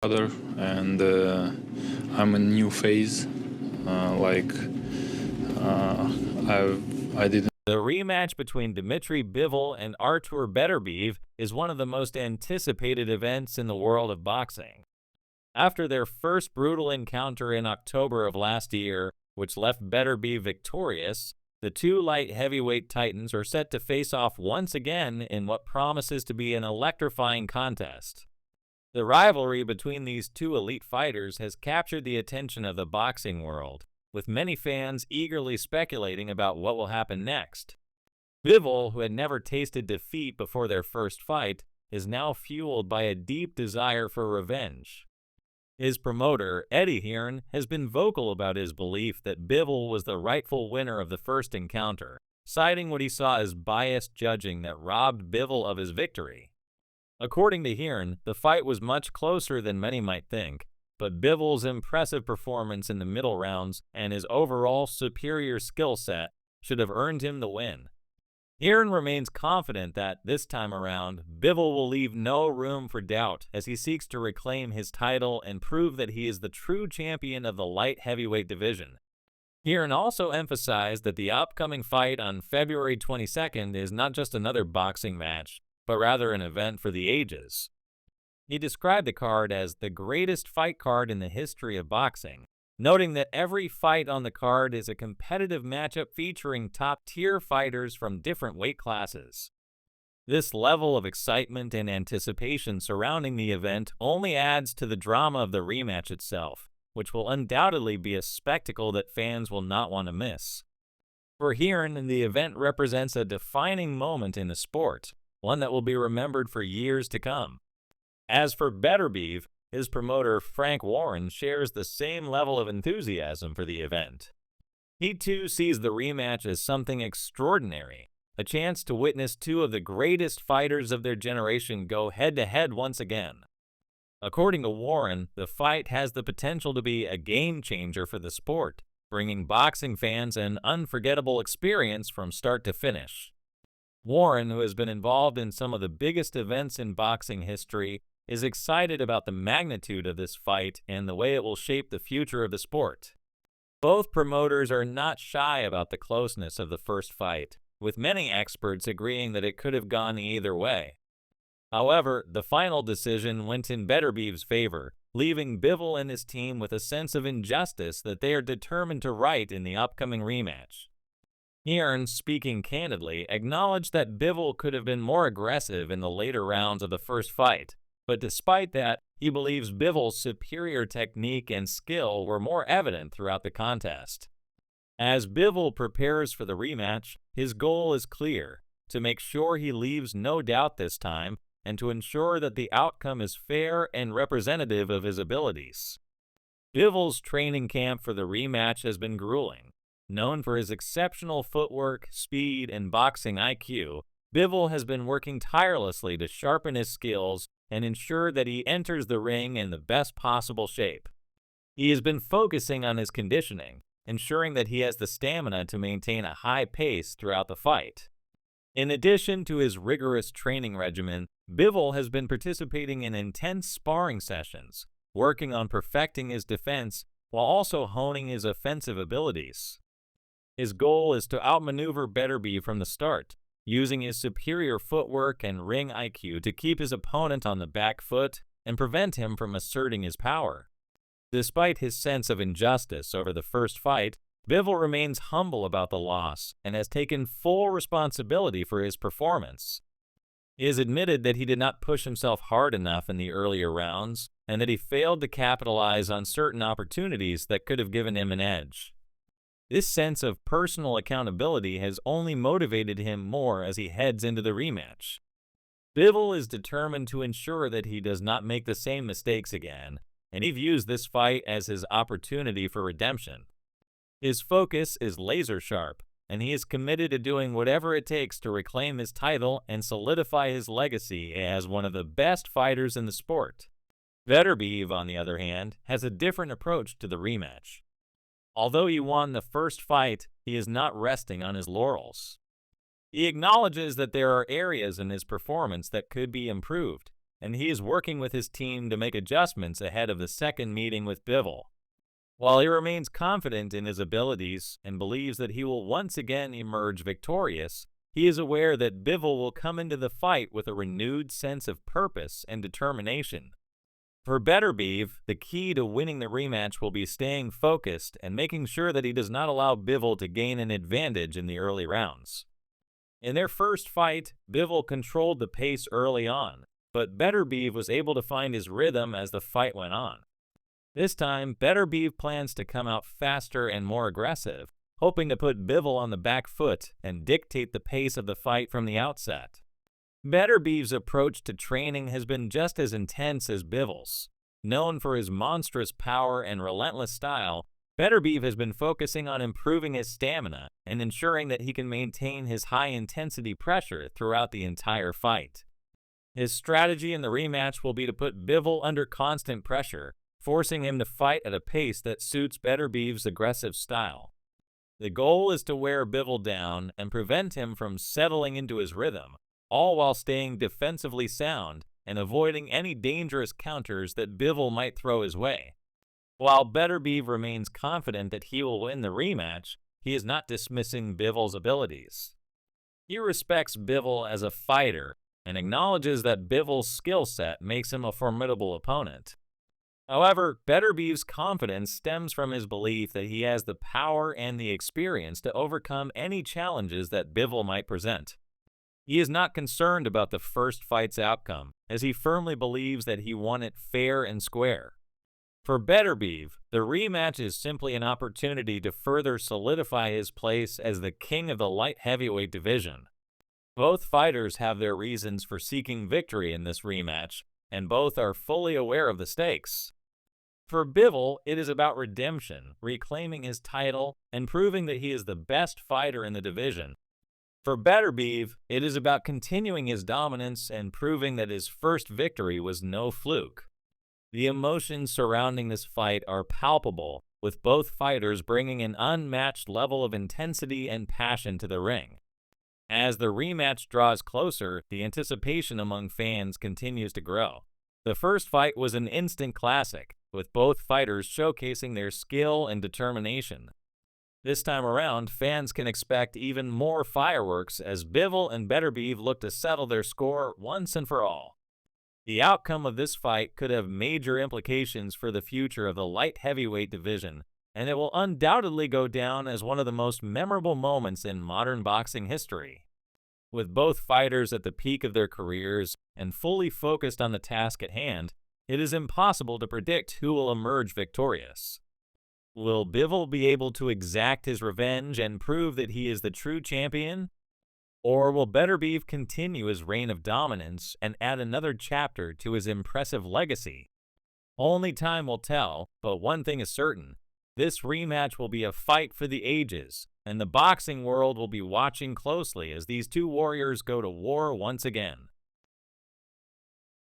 Other and I'm in a new phase. Like I didn't. The rematch between Dmitry Bivol and Artur Beterbiev is one of the most anticipated events in the world of boxing. After their first brutal encounter in October of last year, which left Beterbiev victorious, the two light heavyweight titans are set to face off once again in what promises to be an electrifying contest. The rivalry between these two elite fighters has captured the attention of the boxing world, with many fans eagerly speculating about what will happen next. Bivol, who had never tasted defeat before their first fight, is now fueled by a deep desire for revenge. His promoter, Eddie Hearn, has been vocal about his belief that Bivol was the rightful winner of the first encounter, citing what he saw as biased judging that robbed Bivol of his victory. According to Hearn, the fight was much closer than many might think, but Bivol's impressive performance in the middle rounds and his overall superior skill set should have earned him the win. Hearn remains confident that, this time around, Bivol will leave no room for doubt as he seeks to reclaim his title and prove that he is the true champion of the light heavyweight division. Hearn also emphasized that the upcoming fight on February 22nd is not just another boxing match, but rather an event for the ages. He described the card as the greatest fight card in the history of boxing, noting that every fight on the card is a competitive matchup featuring top-tier fighters from different weight classes. This level of excitement and anticipation surrounding the event only adds to the drama of the rematch itself, which will undoubtedly be a spectacle that fans will not want to miss. For Hearn, the event represents a defining moment in the sport, one that will be remembered for years to come. As for Beterbiev, his promoter Frank Warren shares the same level of enthusiasm for the event. He too sees the rematch as something extraordinary, a chance to witness two of the greatest fighters of their generation go head-to-head once again. According to Warren, the fight has the potential to be a game-changer for the sport, bringing boxing fans an unforgettable experience from start to finish. Warren, who has been involved in some of the biggest events in boxing history, is excited about the magnitude of this fight and the way it will shape the future of the sport. Both promoters are not shy about the closeness of the first fight, with many experts agreeing that it could have gone either way. However, the final decision went in Beterbiev's favor, leaving Bivol and his team with a sense of injustice that they are determined to right in the upcoming rematch. Hearn, speaking candidly, acknowledged that Bivol could have been more aggressive in the later rounds of the first fight, but despite that, he believes Bivol's superior technique and skill were more evident throughout the contest. As Bivol prepares for the rematch, his goal is clear: to make sure he leaves no doubt this time, and to ensure that the outcome is fair and representative of his abilities. Bivol's training camp for the rematch has been grueling. Known for his exceptional footwork, speed, and boxing IQ, Bivol has been working tirelessly to sharpen his skills and ensure that he enters the ring in the best possible shape. He has been focusing on his conditioning, ensuring that he has the stamina to maintain a high pace throughout the fight. In addition to his rigorous training regimen, Bivol has been participating in intense sparring sessions, working on perfecting his defense while also honing his offensive abilities. His goal is to outmaneuver Beterbiev from the start, using his superior footwork and ring IQ to keep his opponent on the back foot and prevent him from asserting his power. Despite his sense of injustice over the first fight, Bivol remains humble about the loss and has taken full responsibility for his performance. He has admitted that he did not push himself hard enough in the earlier rounds and that he failed to capitalize on certain opportunities that could have given him an edge. This sense of personal accountability has only motivated him more as he heads into the rematch. Bivol is determined to ensure that he does not make the same mistakes again, and he views this fight as his opportunity for redemption. His focus is laser sharp, and he is committed to doing whatever it takes to reclaim his title and solidify his legacy as one of the best fighters in the sport. Beterbiev, on the other hand, has a different approach to the rematch. Although he won the first fight, he is not resting on his laurels. He acknowledges that there are areas in his performance that could be improved, and he is working with his team to make adjustments ahead of the second meeting with Bivol. While he remains confident in his abilities and believes that he will once again emerge victorious, he is aware that Bivol will come into the fight with a renewed sense of purpose and determination. For Beterbiev, the key to winning the rematch will be staying focused and making sure that he does not allow Bivol to gain an advantage in the early rounds. In their first fight, Bivol controlled the pace early on, but Beterbiev was able to find his rhythm as the fight went on. This time, Beterbiev plans to come out faster and more aggressive, hoping to put Bivol on the back foot and dictate the pace of the fight from the outset. Beterbiev's approach to training has been just as intense as Bivol's. Known for his monstrous power and relentless style, Beterbiev has been focusing on improving his stamina and ensuring that he can maintain his high-intensity pressure throughout the entire fight. His strategy in the rematch will be to put Bivol under constant pressure, forcing him to fight at a pace that suits Beterbiev's aggressive style. The goal is to wear Bivol down and prevent him from settling into his rhythm, all while staying defensively sound and avoiding any dangerous counters that Bivol might throw his way. While Beterbiev remains confident that he will win the rematch, he is not dismissing Bivol's abilities. He respects Bivol as a fighter and acknowledges that Bivol's skill set makes him a formidable opponent. However, Beterbiev's confidence stems from his belief that he has the power and the experience to overcome any challenges that Bivol might present. He is not concerned about the first fight's outcome, as he firmly believes that he won it fair and square. For Beterbiev, the rematch is simply an opportunity to further solidify his place as the king of the light heavyweight division. Both fighters have their reasons for seeking victory in this rematch, and both are fully aware of the stakes. For Bivol, it is about redemption, reclaiming his title, and proving that he is the best fighter in the division. For Beterbiev, it is about continuing his dominance and proving that his first victory was no fluke. The emotions surrounding this fight are palpable, with both fighters bringing an unmatched level of intensity and passion to the ring. As the rematch draws closer, the anticipation among fans continues to grow. The first fight was an instant classic, with both fighters showcasing their skill and determination. This time around, fans can expect even more fireworks as Bivol and Beterbiev look to settle their score once and for all. The outcome of this fight could have major implications for the future of the light heavyweight division, and it will undoubtedly go down as one of the most memorable moments in modern boxing history. With both fighters at the peak of their careers and fully focused on the task at hand, it is impossible to predict who will emerge victorious. Will Bivol be able to exact his revenge and prove that he is the true champion? Or will Beterbiev continue his reign of dominance and add another chapter to his impressive legacy? Only time will tell, but one thing is certain. This rematch will be a fight for the ages, and the boxing world will be watching closely as these two warriors go to war once again.